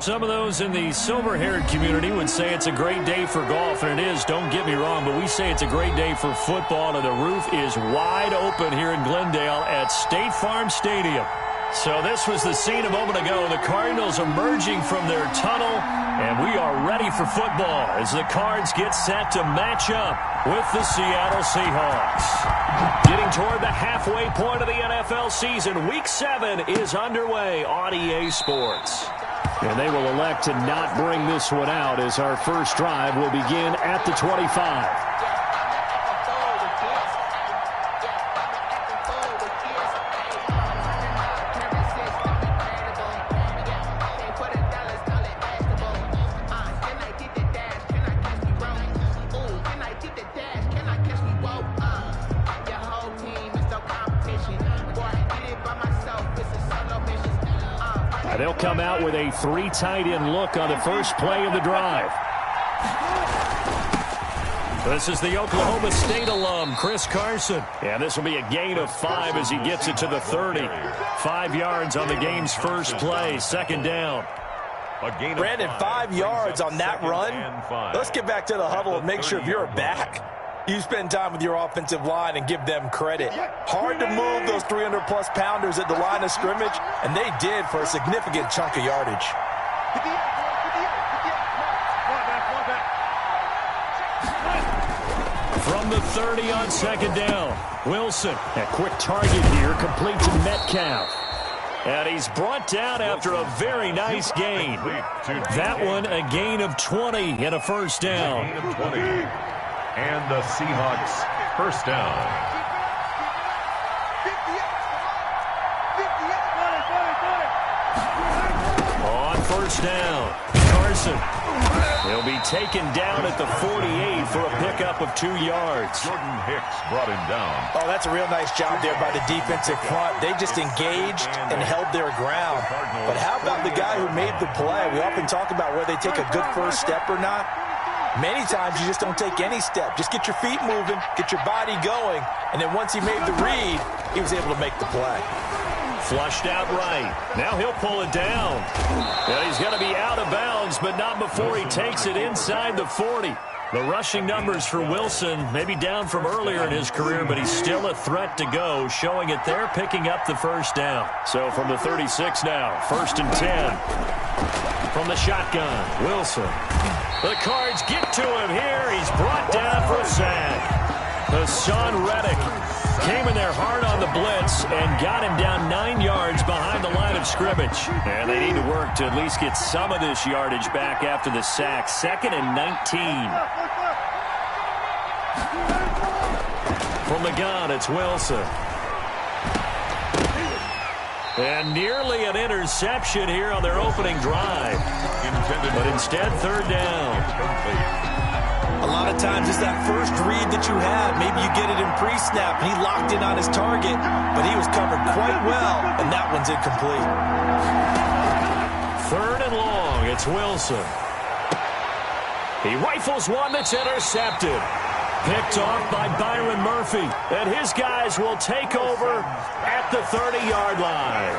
Some of those in the silver-haired community would say it's a great day for golf, and it is, don't get me wrong, but we say it's a great day for football, and the roof is wide open here in Glendale at State Farm Stadium. So this was the scene a moment ago. The Cardinals emerging from their tunnel, and we are ready for football as the Cards get set to match up with the Seattle Seahawks. Getting toward the halfway point of the NFL season, Week 7 is underway on EA Sports. And they will elect to not bring this one out as our first drive will begin at the 25. They'll come out with a 3 tight end look on the first play of the drive. This is the Oklahoma State alum, Chris Carson. And this will be a gain of 5 as he gets it to the 30. 5 yards on the game's first play, second down. Brandon, 5 yards on that run. Let's get back to the huddle and make sure if you're back, you spend time with your offensive line and give them credit. Hard to move those 300-plus pounders at the line of scrimmage, and they did for a significant chunk of yardage. From the 30 on second down, Wilson. A quick target here, complete to Metcalf. And he's brought down after a very nice gain. That one a gain of 20 and a first down. And the Seahawks first down. On first down, Carson. He'll be taken down at the 48 for a pickup of 2 yards. Jordan Hicks brought him down. Oh, that's a real nice job there by the defensive front. They just engaged and held their ground. But how about the guy who made the play? We often talk about whether they take a good first step or not. Many times you just don't take any step. Just get your feet moving, get your body going, and then once he made the read, he was able to make the play. Flushed out right. Now he'll pull it down. And he's going to be out of bounds, but not before he takes it inside the 40. The rushing numbers for Wilson maybe down from earlier in his career, but he's still a threat to go, showing it there, picking up the first down. So from the 36 now, 1st and 10. From the shotgun, Wilson. The Cards get to him here. He's brought down for a sack. Hassan Reddick came in there hard on the blitz and got him down 9 yards behind the line of scrimmage. And they need to work to at least get some of this yardage back after the sack. 2nd and 19. From the gun, it's Wilson. And nearly an interception here on their opening drive. But instead, 3rd down. A lot of times it's that first read that you have. Maybe you get it in pre-snap. He locked in on his target, but he was covered quite well, and that one's incomplete. 3rd and long, it's Wilson. He rifles one that's intercepted. Picked off by Byron Murphy. And his guys will take over at the 30-yard line.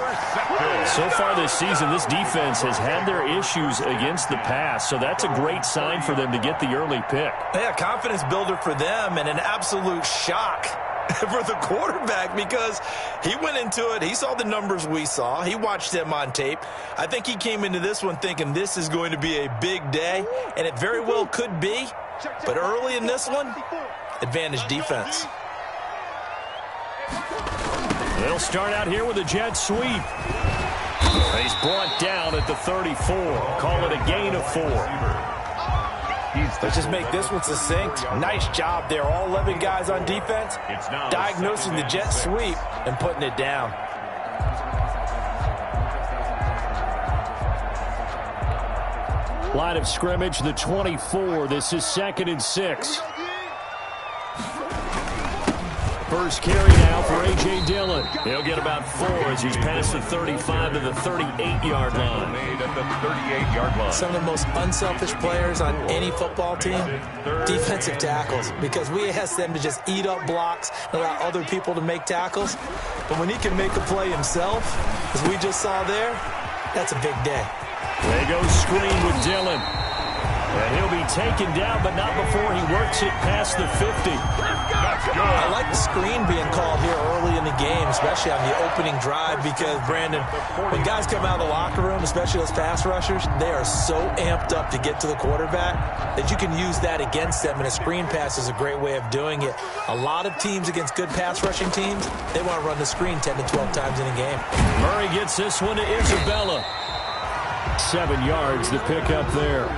So far this season, this defense has had their issues against the pass, so that's a great sign for them to get the early pick. Yeah, confidence builder for them and an absolute shock for the quarterback because he went into it. He saw the numbers we saw. He watched them on tape. I think he came into this one thinking this is going to be a big day, and it very well could be. But early in this one, advantage defense. They'll start out here with a jet sweep. He's brought down at the 34. Call it a gain of 4. Let's just make this one succinct. Nice job there. All 11 guys on defense diagnosing the jet sweep and putting it down. Line of scrimmage, the 24. This is 2nd and 6. First carry now for A.J. Dillon. He'll get about 4 as he's past the 35 to the 38-yard line. Made at the 38-yard line. Some of the most unselfish players on any football team, defensive tackles, because we ask them to just eat up blocks and allow other people to make tackles. But when he can make a play himself, as we just saw there, that's a big day. They go screen with Dillon. And he'll be taken down, but not before he works it past the 50. I like the screen being called here early in the game, especially on the opening drive, because, Brandon, when guys come out of the locker room, especially those pass rushers, they are so amped up to get to the quarterback that you can use that against them, and a screen pass is a great way of doing it. A lot of teams against good pass rushing teams, they want to run the screen 10 to 12 times in a game. Murray gets this one to Isabella. 7 yards to pick up there.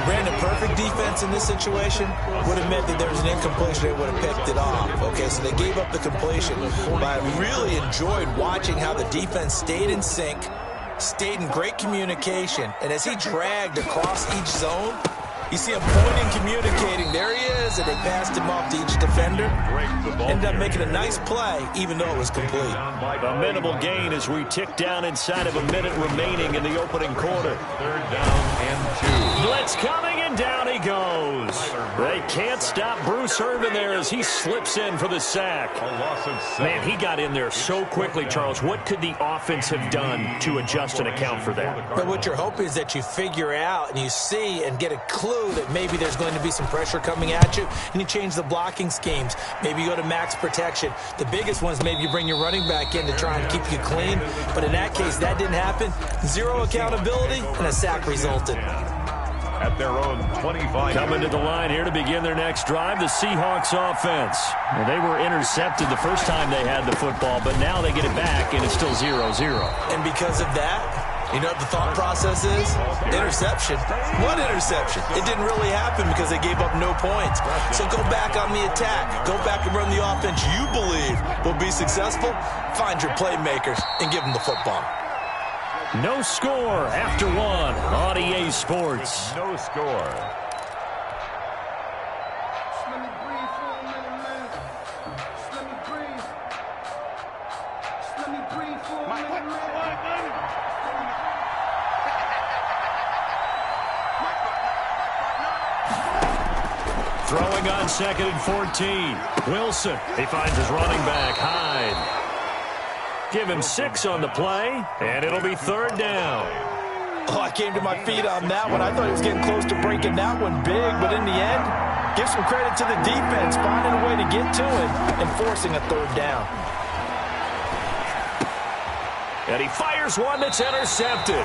Brandon, perfect defense in this situation would have meant that there was an incompletion. They would have picked it off. Okay, so they gave up the completion. But I really enjoyed watching how the defense stayed in sync, stayed in great communication, and as he dragged across each zone, you see him pointing, communicating. There he is, and they passed him off to each defender. Ended up making a nice play, even though it was complete. A minimal gain as we tick down inside of a minute remaining in the opening quarter. 3rd down and 2. Blitz coming, and down he goes. They can't stop Bruce Irvin there as he slips in for the sack. A loss of 7. Man, he got in there so quickly, Charles. What could the offense have done to adjust and account for that? But what you're hoping is that you figure out and you see and get a clue that maybe there's going to be some pressure coming at you, and you change the blocking schemes. Maybe you go to max protection. The biggest one is maybe you bring your running back in to try and keep you clean. But in that case, that didn't happen. Zero accountability, and a sack resulted. At their own 25. Coming to the line here to begin their next drive, the Seahawks offense. Well, they were intercepted the first time they had the football, but now they get it back, and it's still 0-0. And because of that, you know what the thought process is? Interception. What interception? It didn't really happen because they gave up no points. So go back on the attack. Go back and run the offense you believe will be successful. Find your playmakers and give them the football. No score after 1 on EA Sports. No score. Throwing on 2nd and 14. Wilson. He finds his running back, Hyde. Give him 6 on the play, and it'll be 3rd down. Oh, I came to my feet on that one. I thought he was getting close to breaking that one big, but in the end, give some credit to the defense, finding a way to get to it and forcing a 3rd down. And he fires one that's intercepted.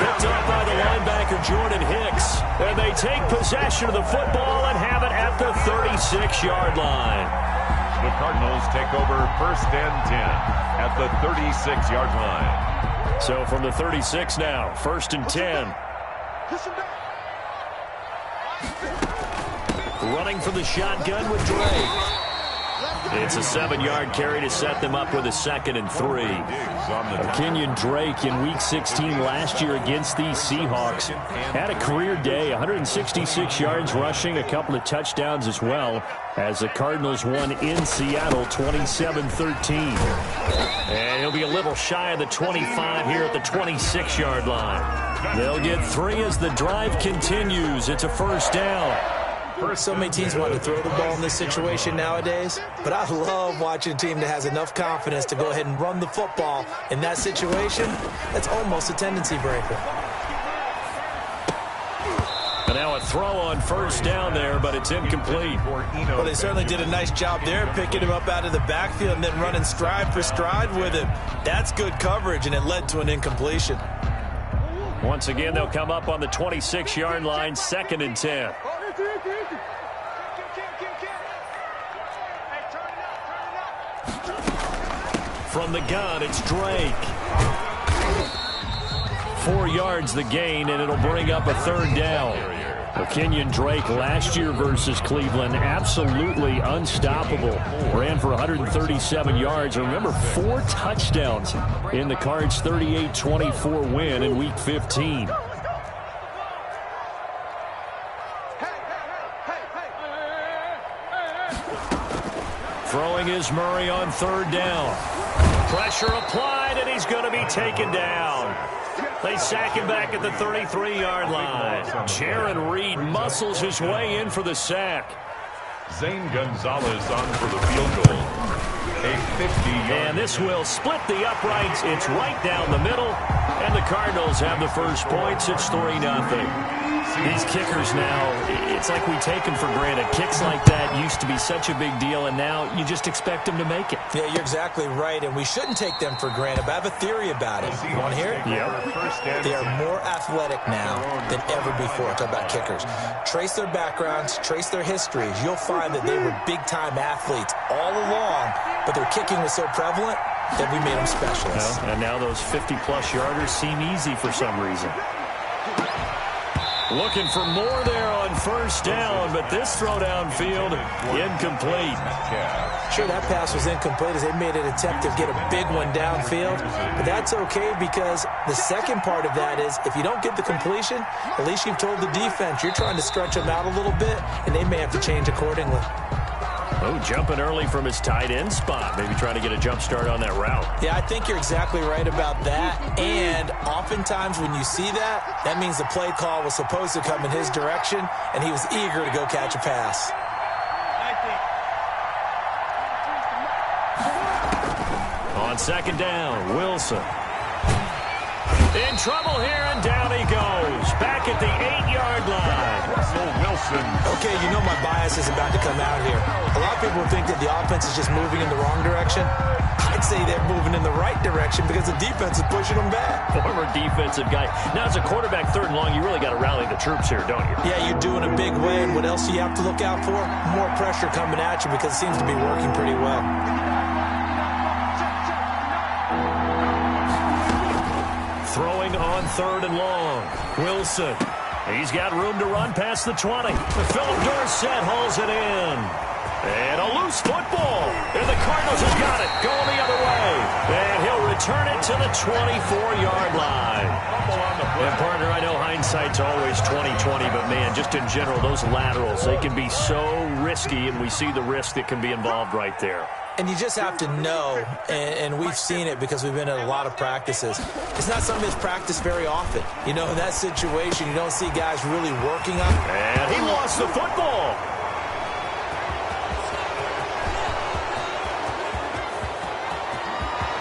Picked up by the linebacker, Jordan Hicks. And they take possession of the football and have it at the 36-yard line. The Cardinals take over 1st and 10 at the 36-yard line. So from the 36 now, 1st and 10. Running for the shotgun with Drake. It's a 7-yard carry to set them up with a 2nd and 3. Kenyon Drake in Week 16 last year against these Seahawks had a career day, 166 yards rushing, a couple of touchdowns as well, as the Cardinals won in Seattle 27-13. And he'll be a little shy of the 25 here at the 26-yard line. They'll get 3 as the drive continues. It's a 1st down. So many teams want to throw the ball in this situation nowadays, but I love watching a team that has enough confidence to go ahead and run the football. In that situation, that's almost a tendency breaker. And now a throw on 1st down there, but it's incomplete. Well, they certainly did a nice job there, picking him up out of the backfield and then running stride for stride with him. That's good coverage, and it led to an incompletion. Once again, they'll come up on the 26-yard line, 2nd and 10. From the gun, it's Drake. 4 yards the gain, and it'll bring up a 3rd down. Kenyon Drake last year versus Cleveland, absolutely unstoppable. Ran for 137 yards. Remember, 4 touchdowns in the Cards' 38-24 win in Week 15. Throwing is Murray on 3rd down. Pressure applied, and he's going to be taken down. They sack him back at the 33-yard line. Jaron Reed muscles his way in for the sack. Zane Gonzalez on for the field goal. A 50-yard. And this will split the uprights. It's right down the middle. And the Cardinals have the first points. It's 3-0. These kickers now, it's like we take them for granted. Kicks like that used to be such a big deal, and now you just expect them to make it. Yeah, you're exactly right, and we shouldn't take them for granted, but I have a theory about it. You want to hear it? Yeah. They are more athletic now than ever before. Talk about kickers. Trace their backgrounds, trace their histories. You'll find that they were big-time athletes all along, but their kicking was so prevalent that we made them specialists. Well, and now those 50-plus yarders seem easy for some reason. Looking for more there on first down, but this throw downfield incomplete. Sure, that pass was incomplete as they made an attempt to get a big one downfield, but that's okay because the second part of that is if you don't get the completion, at least you've told the defense you're trying to stretch them out a little bit, and they may have to change accordingly. Oh, jumping early from his tight end spot. Maybe trying to get a jump start on that route. Yeah, I think you're exactly right about that. And oftentimes when you see that, that means the play call was supposed to come in his direction, and he was eager to go catch a pass. On second down, Wilson. In trouble here, and down he goes. Back at the 8-yard line. Russell Wilson. Okay, you know my bias is about to come out here. A lot of people think that the offense is just moving in the wrong direction. I'd say they're moving in the right direction because the defense is pushing them back. Former defensive guy. Now, as a quarterback, third and long, you really got to rally the troops here, don't you? Yeah, you're doing a big way, and what else do you have to look out for? More pressure coming at you because it seems to be working pretty well. Throwing on third and long. Wilson. He's got room to run past the 20. Philip Dorsett hauls it in. And a loose football. And the Cardinals have got it. Going the other way. And he'll return it to the 24-yard line. And, partner, I know hindsight's always 20/20, but, man, just in general, those laterals, they can be so risky, and we see the risk that can be involved right there. And you just have to know, and we've seen it because we've been at a lot of practices. It's not something that's practiced very often. You know, in that situation, you don't see guys really working on it. And he lost the football.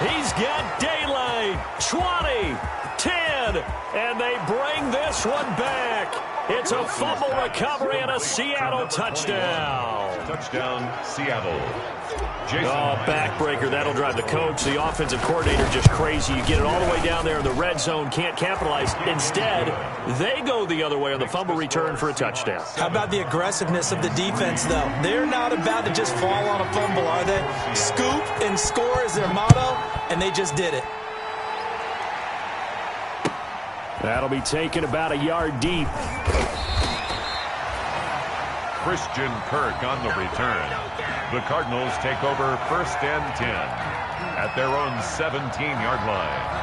He's got daylight. 20, 10, and they bring this one back. It's a fumble recovery and a Seattle touchdown. Touchdown, Seattle. Backbreaker. That'll drive the coach, the offensive coordinator, just crazy. You get it all the way down there in the red zone, can't capitalize. Instead, they go the other way on the fumble return for a touchdown. How about the aggressiveness of the defense, though? They're not about to just fall on a fumble, are they? Scoop and score is their motto, and they just did it. That'll be taken about a yard deep. Christian Kirk on the return. The Cardinals take over first and 10 at their own 17-yard line.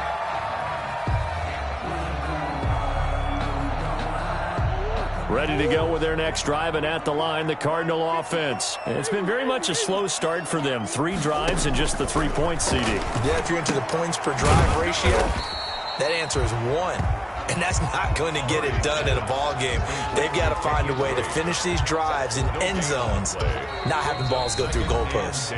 Ready to go with their next drive, and at the line, the Cardinal offense. And it's been very much a slow start for them. 3 drives and just the 3 points, CD. Yeah, if you're into the points per drive ratio, that answer is 1. And that's not going to get it done in a ball game. They've got to find a way to finish these drives in end zones, not having balls go through goalposts.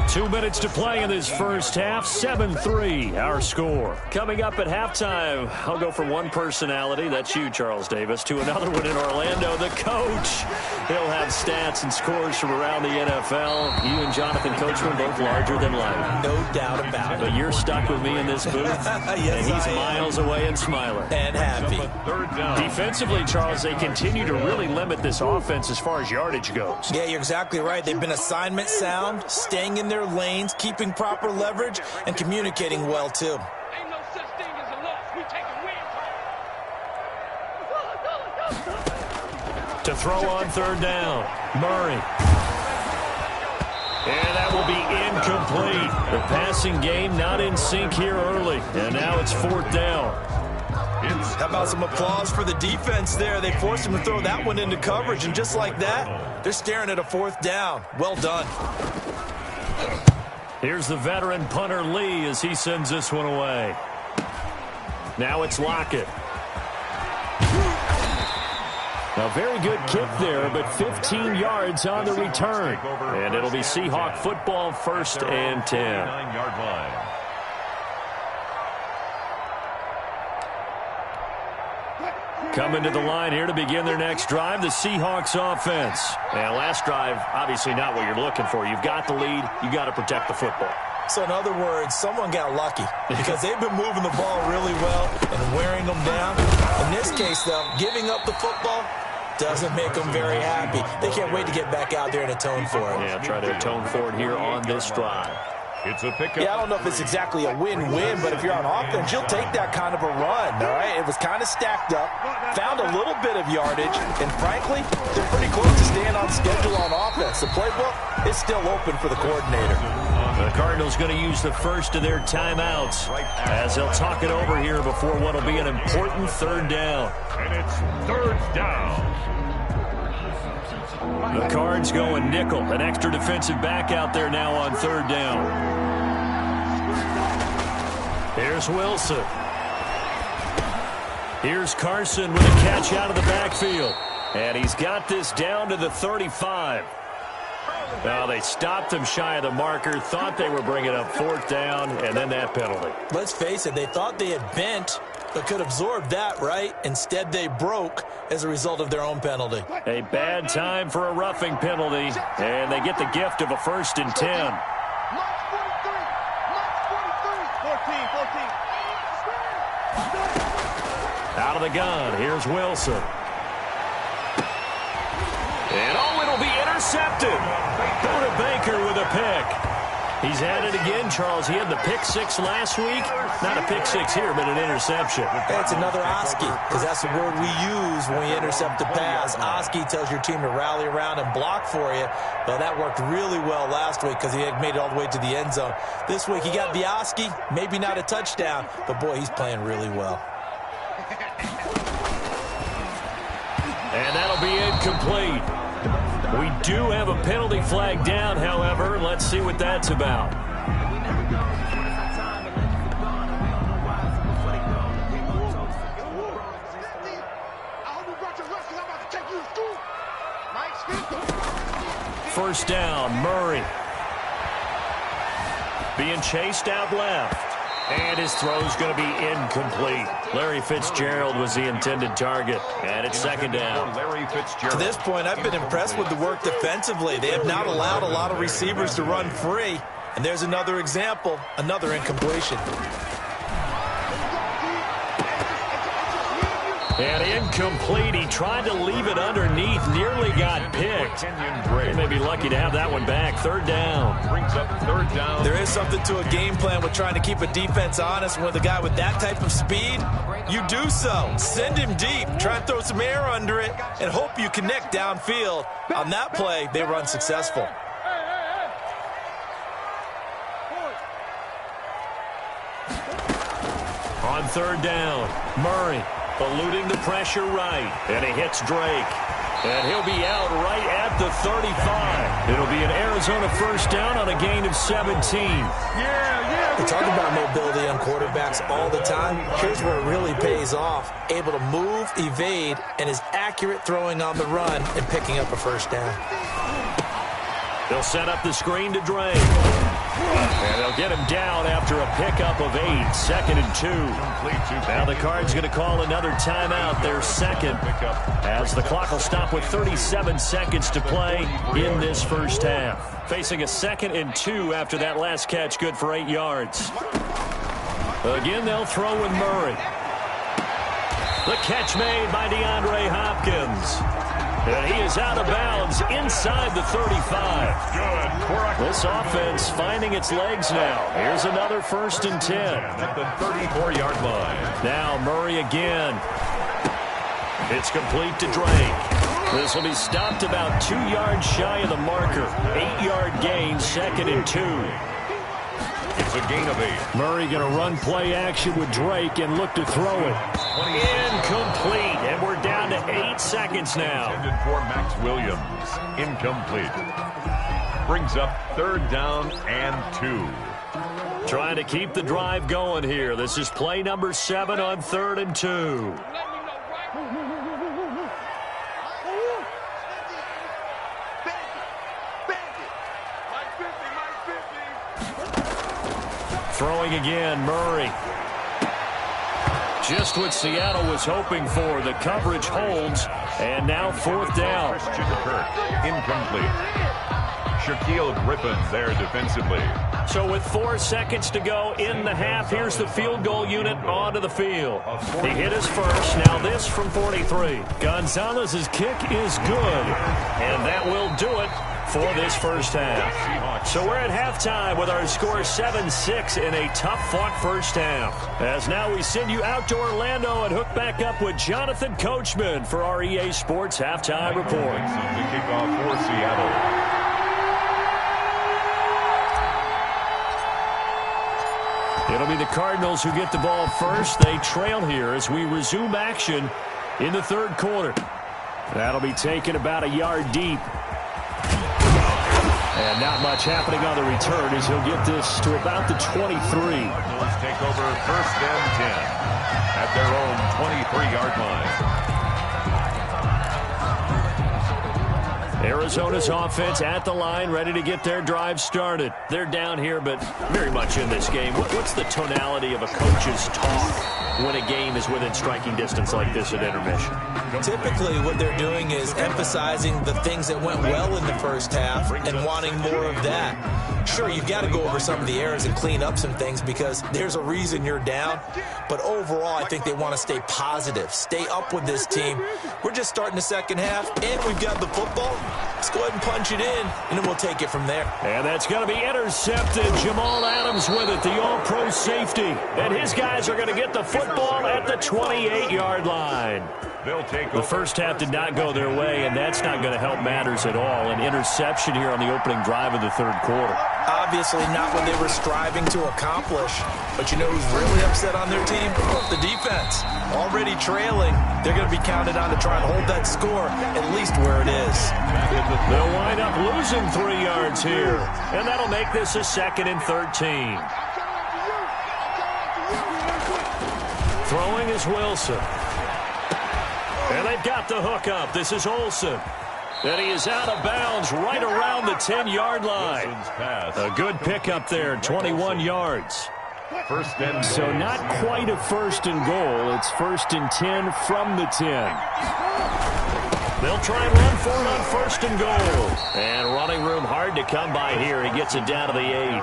2 minutes to play in this first half. 7-3, our score. Coming up at halftime, I'll go from one personality, that's you, Charles Davis, to another one in Orlando, the coach. He'll have stats and scores from around the NFL. You and Jonathan Coachman, both larger than life. No doubt about it. But you're stuck with me in this booth. Yes, and he's miles away and smiling. And happy. Defensively, Charles, they continue to really limit this offense as far as yardage goes. Yeah, you're exactly right. They've been assignment sound, staying in their lanes, keeping proper leverage, and communicating well, too. Ain't no such thing as a loss. We take a win. To throw on third down, Murray. And that will be incomplete. The passing game not in sync here early. And now it's fourth down. How about some applause for the defense there? They forced him to throw that one into coverage, and just like that, they're staring at a fourth down. Well done. Here's the veteran punter Lee as he sends this one away. Now it's Lockett. A very good kick there, but 15 yards on the return. And it'll be Seahawk football, 1st and 10. 9-yard line. Coming to the line here to begin their next drive, the Seahawks offense. And last drive, obviously not what you're looking for. You've got the lead. You got to protect the football. So in other words, someone got lucky because they've been moving the ball really well and wearing them down. In this case, though, giving up the football doesn't make them very happy. They can't wait to get back out there and atone for it. Yeah, try to atone for it here on this drive. It's a pickup. Yeah, I don't know if it's exactly a win-win, but if you're on offense, you'll take that kind of a run, all right? It was kind of stacked up, found a little bit of yardage, and frankly, they're pretty close to staying on schedule on offense. The playbook is still open for the coordinator. The Cardinals going to use the first of their timeouts as they'll talk it over here before what will be an important 3rd down. And it's 3rd down. The Cards going nickel. An extra defensive back out there now on 3rd down. Here's Wilson. Here's Carson with a catch out of the backfield. And he's got this down to the 35. Now they stopped him shy of the marker, thought they were bringing up 4th down, and then that penalty. Let's face it, they thought they had bent, but could absorb that, right? Instead, they broke as a result of their own penalty. A bad time for a roughing penalty, and they get the gift of a 1st and 10. Out of the gun, here's Wilson. And it'll be intercepted. Buda Baker with a pick. He's had it again, Charles. He had the pick 6 last week. Not a pick 6 here, but an interception. It's another Oski, because that's the word we use when we intercept a pass. Oski tells your team to rally around and block for you. Well, that worked really well last week because he had made it all the way to the end zone. This week, he got the Oski, maybe not a touchdown, but, boy, he's playing really well. And that'll be incomplete. We do have a penalty flag down, however. Let's see what that's about. First down, Murray. Being chased out left. And his throw's going to be incomplete. Larry Fitzgerald was the intended target. And it's 2nd down. Larry Fitzgerald. To this point, I've been impressed with the work defensively. They have not allowed a lot of receivers to run free. And there's another example, another incompletion. And incomplete. He tried to leave it underneath. Nearly got picked. They may be lucky to have that one back. 3rd down. Brings up 3rd down. There is something to a game plan with trying to keep a defense honest. With a guy with that type of speed, you do so. Send him deep. Try and throw some air under it and hope you connect downfield. On that play, they were unsuccessful. On 3rd down, Murray eluding the pressure right. And he hits Drake. And he'll be out right at the 35. It'll be an Arizona 1st down on a gain of 17. We talk about mobility on quarterbacks all the time. Here's where it really pays off. Able to move, evade, and is accurate throwing on the run and picking up a 1st down. They'll set up the screen to Drake. And they'll get him down after a pickup of 8. 2nd and 2. Now the Cards going to call another timeout, their 2nd, as the clock will stop with 37 seconds to play in this 1st half. Facing a 2nd and 2 after that last catch, good for 8 yards. Again, they'll throw with Murray. The catch made by DeAndre Hopkins. And he is out of bounds inside the 35. Good. This offense finding its legs now. Here's another 1st and 10. At the 34-yard line. Now Murray again. It's complete to Drake. This will be stopped about 2 yards shy of the marker. 8-yard gain, 2nd and 2. It's a gain of 8. Murray going to run play action with Drake and look to throw it. Incomplete, and we're down to 8 seconds now. Intended for Max Williams. Incomplete. Brings up 3rd down and 2. Trying to keep the drive going here. This is play number 7 on 3rd and 2. Throwing again, Murray. Just what Seattle was hoping for. The coverage holds, and now 4th down. Christian Kirk, incomplete. Shaquille Griffin there defensively. So with 4 seconds to go in the half, here's the field goal unit onto the field. He hit his first. Now this from 43. Gonzalez's kick is good, and that will do it for this first half. So we're at halftime with our score 7-6 in a tough-fought first half. As now we send you out to Orlando and hook back up with Jonathan Coachman for our EA Sports Halftime Report. The kickoff for Seattle. It'll be the Cardinals who get the ball first. They trail here as we resume action in the 3rd quarter. That'll be taken about a yard deep. And not much happening on the return as he'll get this to about the 23. Cardinals take over 1st and 10 at their own 23-yard line. Arizona's offense at the line, ready to get their drive started. They're down here, but very much in this game. What's the tonality of a coach's talk when a game is within striking distance like this at intermission? Typically, what they're doing is emphasizing the things that went well in the first half and wanting more of that. Sure, you've got to go over some of the errors and clean up some things because there's a reason you're down. But overall, I think they want to stay positive, stay up with this team. We're just starting the second half, and we've got the football. Let's go ahead and punch it in, and then we'll take it from there. And that's going to be intercepted. Jamal Adams with it, the all-pro safety. And his guys are going to get the football at the 28-yard line. They'll take the first half did not go their way, and that's not going to help matters at all. An interception here on the opening drive of the 3rd quarter. Obviously not what they were striving to accomplish. But you know who's really upset on their team? The defense. Already trailing. They're going to be counted on to try and hold that score at least where it is. They'll wind up losing 3 yards here. And that'll make this a 2nd and 13. Throwing is Wilson. And they've got the hook up. This is Olsen. And he is out of bounds right around the 10-yard line. A good pickup there, 21 yards. First and so not quite a 1st and goal. It's 1st and 10 from the 10. They'll try and run for it on 1st and goal. And running room hard to come by here. He gets it down to the 8.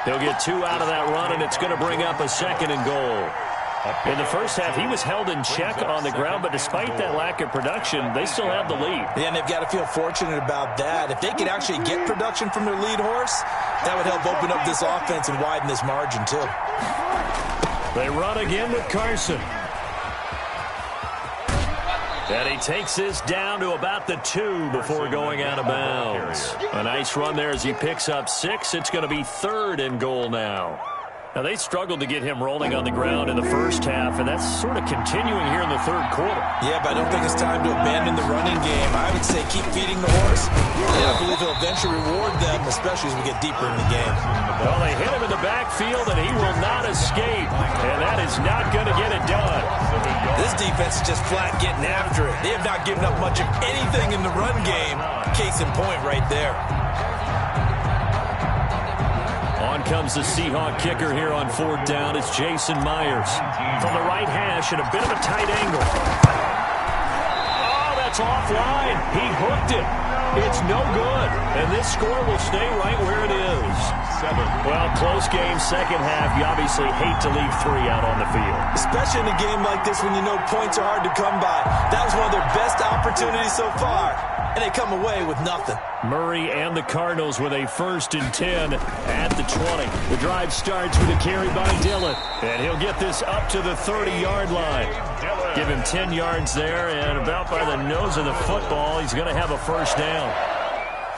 He'll get 2 out of that run, and it's going to bring up a 2nd and goal. In the first half, he was held in check on the ground, but despite that lack of production, they still have the lead. Yeah, and they've got to feel fortunate about that. If they could actually get production from their lead horse, that would help open up this offense and widen this margin, too. They run again with Carson. And he takes this down to about the 2 before going out of bounds. A nice run there as he picks up 6. It's going to be 3rd and goal now. Now, they struggled to get him rolling on the ground in the first half, and that's sort of continuing here in the 3rd quarter. Yeah, but I don't think it's time to abandon the running game. I would say keep feeding the horse. And I believe he'll eventually reward them, especially as we get deeper in the game. Well, they hit him in the backfield, and he will not escape. And that is not going to get it done. This defense is just flat getting after it. They have not given up much of anything in the run game. Case in point right there. On comes the Seahawk kicker here on 4th down. It's Jason Myers from the right hash at a bit of a tight angle. Oh, that's offline. He hooked it. It's no good. And this score will stay right where it is. 7. Well, close game, second half. You obviously hate to leave 3 out on the field. Especially in a game like this when you know points are hard to come by. That was one of their best opportunities so far. And they come away with nothing. Murray and the Cardinals with a 1st and 10 at the 20. The drive starts with a carry by Dillon. And he'll get this up to the 30-yard line. Give him 10 yards there, and about by the nose of the football, he's going to have a 1st down.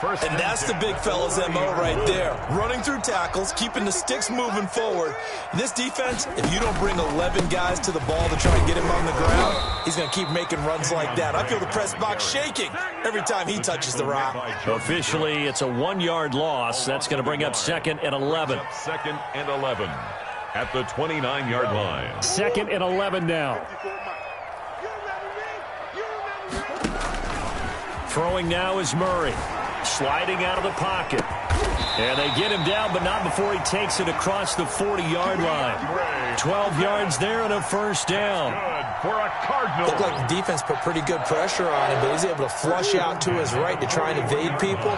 And that's the big fella's MO right there. Running through tackles, keeping the sticks moving forward. And this defense, if you don't bring 11 guys to the ball to try and get him on the ground, he's going to keep making runs like that. I feel the press box shaking every time he touches the rock. Officially, it's a 1-yard loss. That's going to bring up 2nd and 11. 2nd and 11 at the 29-yard line. 2nd and 11 now. Throwing now is Murray. Sliding out of the pocket. And they get him down, but not before he takes it across the 40-yard line. 12 yards there and a first down. For a Cardinal. Looked like the defense put pretty good pressure on him, but he's able to flush out to his right to try and evade people.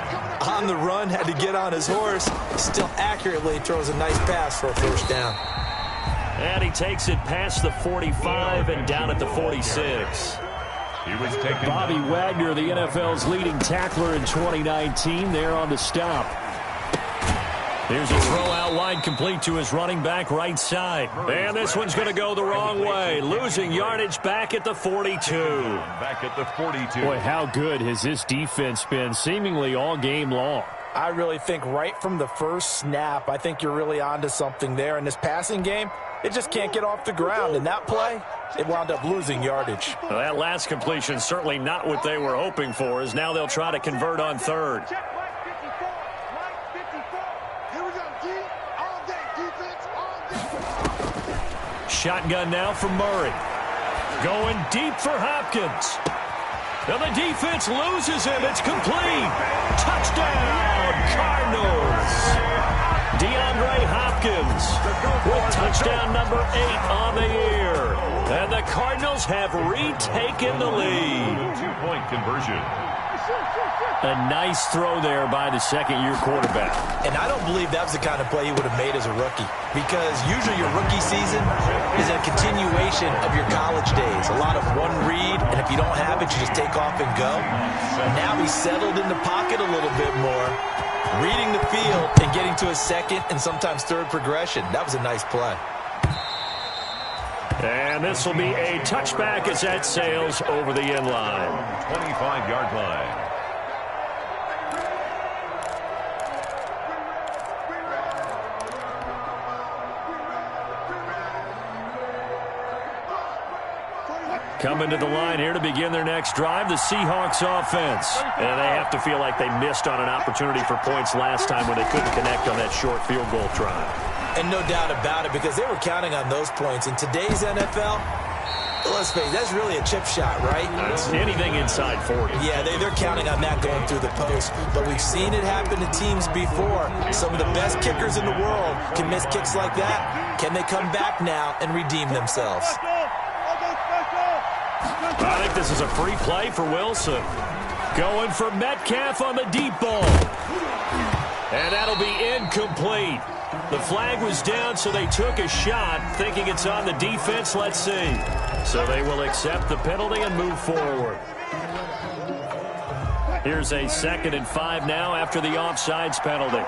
On the run, had to get on his horse. Still accurately throws a nice pass for a first down. And he takes it past the 45 and down at the 46. He was taken. Bobby Wagner, the NFL's leading tackler in 2019, there on the stop. Here's a throw out wide, complete to his running back right side. And this one's going to go the wrong way. Losing yardage back at the 42. Back at the 42. Boy, how good has this defense been seemingly all game long? I really think right from the first snap, I think you're really onto something there. In this passing game, it just can't get off the ground. In that play, it wound up losing yardage. Well, that last completion certainly not what they were hoping for, as now they'll try to convert on third. Shotgun now for Murray. Going deep for Hopkins. And the defense loses him. It's complete. Touchdown, Cardinals. DeAndre Hopkins with touchdown number 8 on the year. And the Cardinals have retaken the lead. 2-point conversion. A nice throw there by the second-year quarterback. And I don't believe that was the kind of play he would have made as a rookie, because usually your rookie season is a continuation of your college days. A lot of one read, and if you don't have it, you just take off and go. Now he's settled in the pocket a little bit more, reading the field and getting to a second and sometimes third progression. That was a nice play. And this will be a touchback as that sails over the end line. 25-yard line. Coming to the line here to begin their next drive, the Seahawks offense. And they have to feel like they missed on an opportunity for points last time when they couldn't connect on that short field goal try. And no doubt about it, because they were counting on those points. In today's NFL, let's face it, that's really a chip shot, right? Anything inside 40. Yeah, they're counting on that going through the post. But we've seen it happen to teams before. Some of the best kickers in the world can miss kicks like that. Can they come back now and redeem themselves? I think this is a free play for Wilson. Going for Metcalf on the deep ball. And that'll be incomplete. The flag was down, so they took a shot, thinking it's on the defense. Let's see. So they will accept the penalty and move forward. Here's a 2nd and 5 now after the offsides penalty.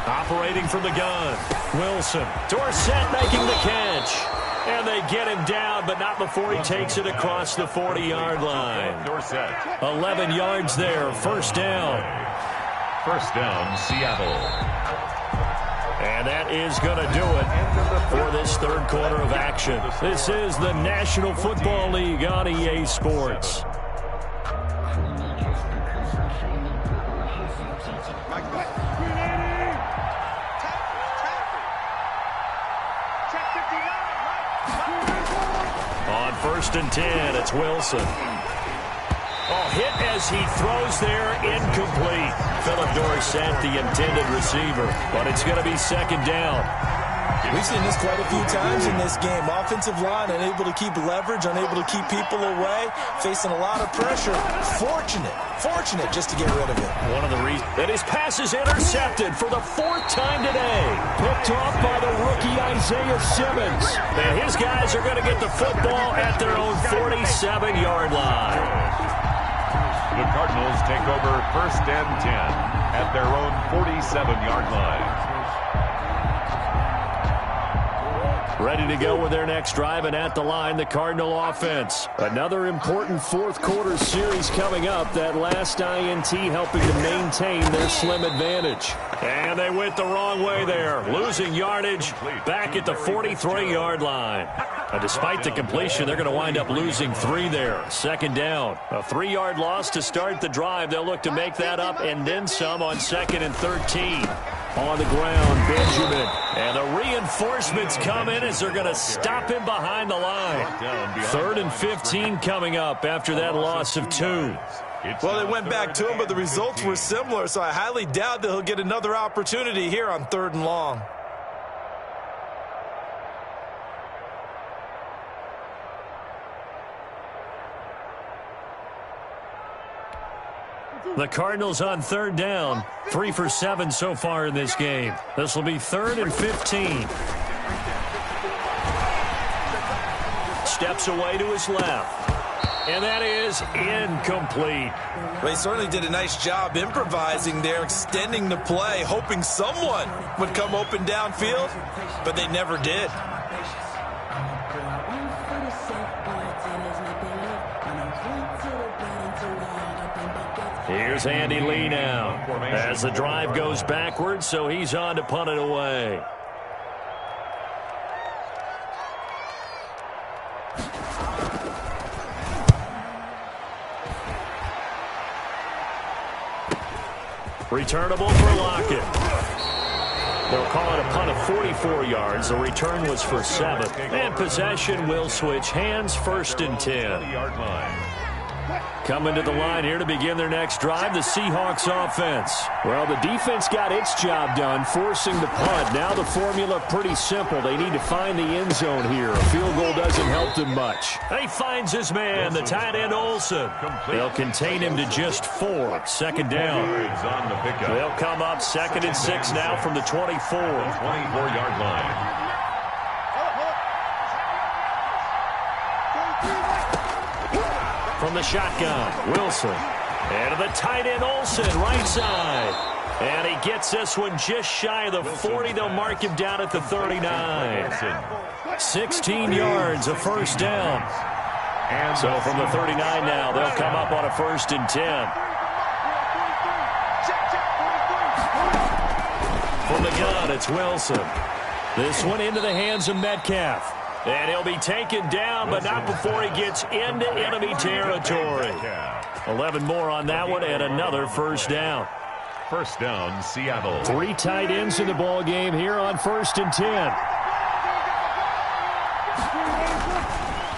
Operating from the gun. Wilson. Dorsett making the catch. And they get him down, but not before he takes it across the 40-yard line. Dorsett. 11 yards there. First down. First down, Seattle. And that is going to do it for this third quarter of action. This is the National Football League on EA Sports. On 1st and 10, it's Wilson. Oh, hit as he throws there, incomplete. Philip Dorsett, the intended receiver, but it's going to be 2nd down. We've seen this quite a few times in this game. Offensive line unable to keep leverage, unable to keep people away, facing a lot of pressure. Fortunate just to get rid of it. One of the reasons that his pass is intercepted for the 4th time today. Picked off by the rookie Isaiah Simmons. And his guys are going to get the football at their own 47-yard line. The Cardinals take over 1st and 10 at their own 47-yard line. Ready to go with their next drive, and at the line, the Cardinal offense. Another important 4th quarter series coming up. That last INT helping to maintain their slim advantage. And they went the wrong way there. Losing yardage back at the 43-yard line. Despite the completion, they're going to wind up losing 3 there. 2nd down. A 3-yard loss to start the drive. They'll look to make that up and then some on 2nd and 13. On the ground, Benjamin. And the reinforcements come in as they're going to stop him behind the line. 3rd and 15 coming up after that loss of 2. Well, they went back to him, but the results were similar, so I highly doubt that he'll get another opportunity here on 3rd and long. The Cardinals on 3rd down. 3 for 7 so far in this game. This will be 3rd and 15. Steps away to his left. And that is incomplete. Well, he certainly did a nice job improvising there, extending the play, hoping someone would come open downfield, but they never did. Here's Andy Lee now as the drive goes backwards, so he's on to punt it away. Returnable for Lockett. They'll call it a punt of 44 yards. The return was for 7. And possession will switch hands, 1st and 10. Coming to the line here to begin their next drive, the Seahawks offense. Well, the defense got its job done, forcing the punt. Now the formula pretty simple. They need to find the end zone here. A field goal doesn't help them much. He finds his man, the tight end Olsen. They'll contain him to just 4. 2nd down. They'll come up 2nd and 6 now from the 24. 24-yard line. From the shotgun, Wilson. And to the tight end, Olsen, right side. And he gets this one just shy of the 40. They'll mark him down at the 39. 16 yards, a 1st down. So from the 39 now, they'll come up on a 1st and 10. From the gun, it's Wilson. This one into the hands of Metcalf. And he'll be taken down, but not before he gets into enemy territory. 11 more on that one, and another 1st down. 1st down, Seattle. 3 tight ends in the ball game here on 1st and 10.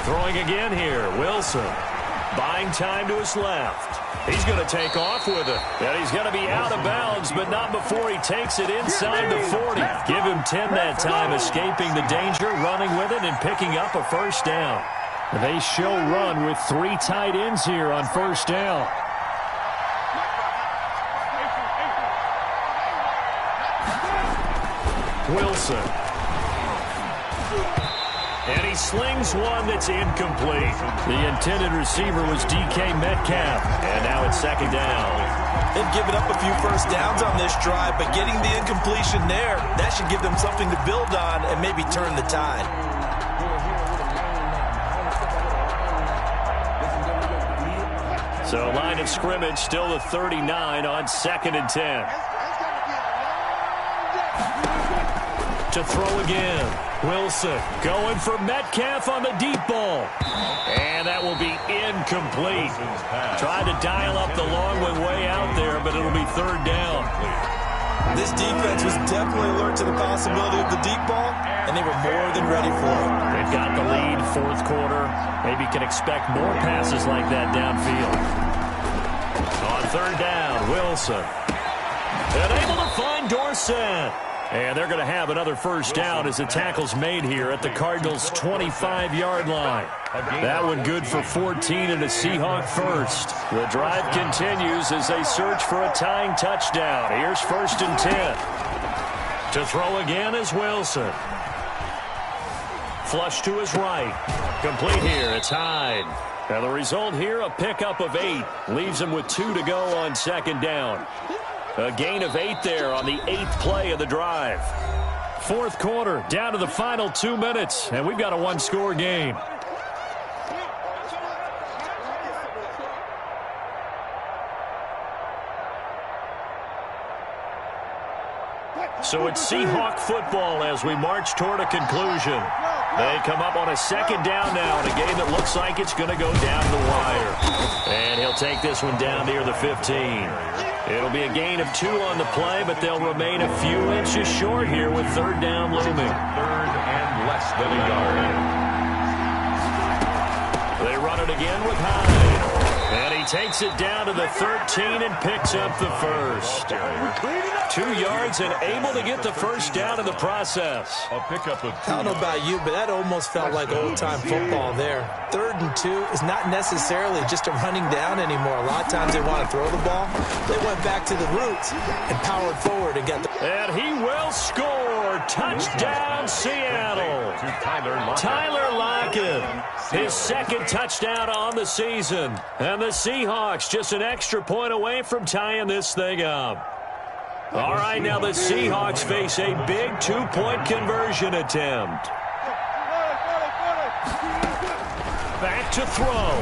Throwing again here, Wilson. Buying time to his left. He's going to take off with it. And he's going to be out of bounds, but not before he takes it inside the 40. Give him 10 that time, escaping the danger, running with it, and picking up a 1st down. They show run with 3 tight ends here on 1st down. Wilson. And he slings one that's incomplete. The intended receiver was DK Metcalf. And now it's 2nd down. They've given up a few 1st downs on this drive, but getting the incompletion there, that should give them something to build on and maybe turn the tide. So line of scrimmage still the 39 on 2nd and 10. To throw again. Wilson going for Metcalf on the deep ball. And that will be incomplete. Tried to dial up the long one way out there, but it'll be 3rd down. This defense was definitely alert to the possibility of the deep ball, and they were more than ready for it. They've got the lead, 4th quarter. Maybe can expect more passes like that downfield. On 3rd down, Wilson. And able to find Dorsett. And they're going to have another 1st down as the tackle's made here at the Cardinals' 25-yard line. That one good for 14 and a Seahawk 1st. The drive continues as they search for a tying touchdown. Here's 1st and 10. To throw again is Wilson. Flush to his right. Complete here. It's Hyde. And the result here, a pickup of 8. Leaves him with 2 to go on 2nd down. A gain of 8 there on the 8th play of the drive. 4th quarter, down to the final 2 minutes, and we've got a 1-score game. So it's Seahawk football as we march toward a conclusion. They come up on a 2nd down now in a game that looks like it's going to go down the wire. And he'll take this one down near the 15. It'll be a gain of 2 on the play, but they'll remain a few inches short here with third down looming. Third and less than a yard. They run it again with Hyde. And he takes it down to the 13 and picks up the first. 2 yards and able to get the first down in the process. A pickup of 2. I don't know about you, but that almost felt like old-time football there. 3rd and 2 is not necessarily just a running down anymore. A lot of times they want to throw the ball. They went back to the roots and powered forward and got the... And he will score. Touchdown, Seattle. Tyler Lockett. His 2nd touchdown on the season. And the Seahawks just an extra point away from tying this thing up. All right, now the Seahawks face a big 2-point conversion attempt. Back to throw.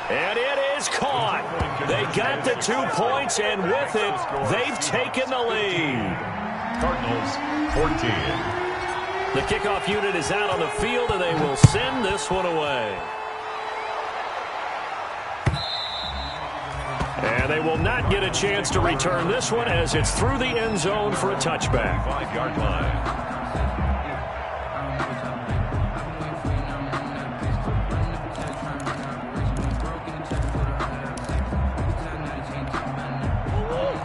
And it is caught. They got the 2 points, and with it, they've taken the lead. Cardinals 14. The kickoff unit is out on the field, and they will send this one away. And they will not get a chance to return this one as it's through the end zone for a touchback. 5-yard line.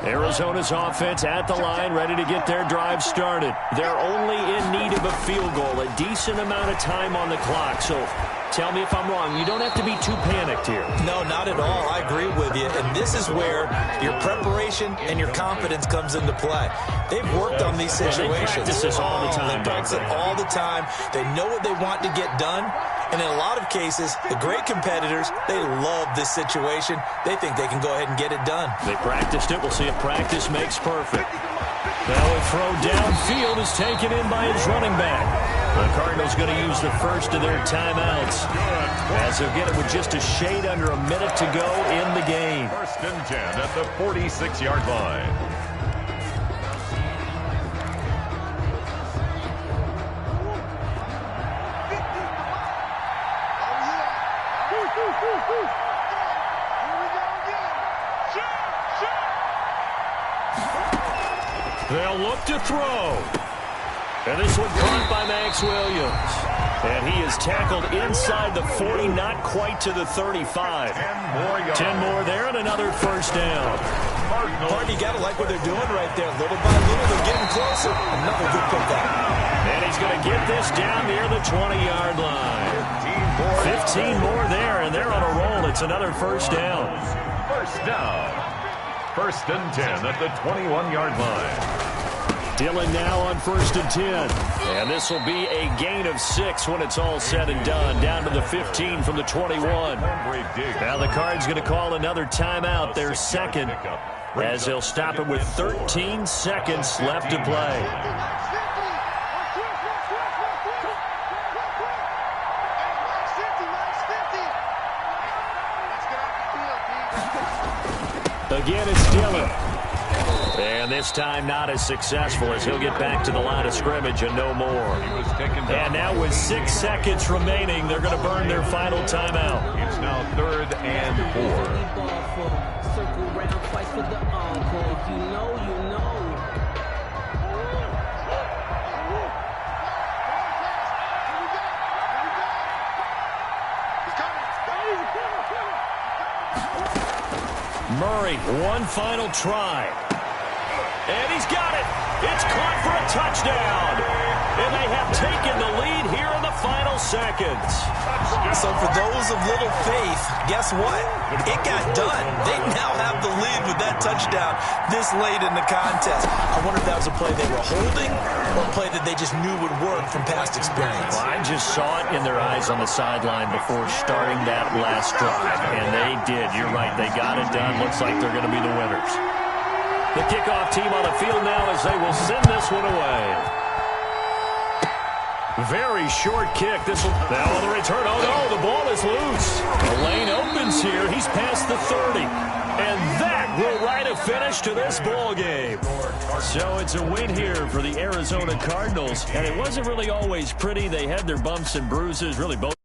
Arizona's offense at the line, ready to get their drive started. They're only in need of a field goal, a decent amount of time on the clock. So tell me if I'm wrong. You don't have to be too panicked here. No, not at all. I agree with you. And this is where your preparation and your confidence comes into play. They've worked on these situations. They practice this all the time. They practice it all the time. They know what they want to get done. And in a lot of cases, the great competitors, they love this situation. They think they can go ahead and get it done. They practiced it. We'll see if practice makes perfect. Now a throw downfield is taken in by his running back. The Cardinals going to use the first of their timeouts as they'll get it with just a shade under a minute to go in the game. 1st and 10 at the 46-yard line. They'll look to throw. And this one caught by Max Williams. And he is tackled inside the 40, not quite to the 35. 10 more there and another first down. Party, you got to like what they're doing right there. Little by little, they're getting closer. Another good pickup. And he's going to get this down near the 20-yard line. 15 more there, and they're on a roll. It's another first down. First down. 1st and 10 at the 21-yard line. Dillon now on 1st and 10. And this will be a gain of 6 when it's all said and done. Down to the 15 from the 21. Now the Cards going to call another timeout, their 2nd, as they'll stop it with 13 seconds left to play. Again, it's Dillon. And this time not as successful as he'll get back to the line of scrimmage and no more. And now with 6 seconds remaining, they're going to burn their final timeout. It's now 3rd and 4. Circle round twice for the encore. You know. Murray, one final try. And he's got it. It's caught for a touchdown. And they have taken the lead here in the final seconds. So for those of little faith, guess what? It got done. They now have the lead with that touchdown this late in the contest. I wonder if that was a play they were holding or a play that they just knew would work from past experience. Well, I just saw it in their eyes on the sideline before starting that last drive. And they did. You're right. They got it done. Looks like they're going to be the winners. The kickoff team on the field now as they will send this one away. Very short kick. This will now on the return. Oh, no, the ball is loose. The lane opens here. He's past the 30. And that will write a finish to this ball game. So it's a win here for the Arizona Cardinals. And it wasn't really always pretty. They had their bumps and bruises, really both.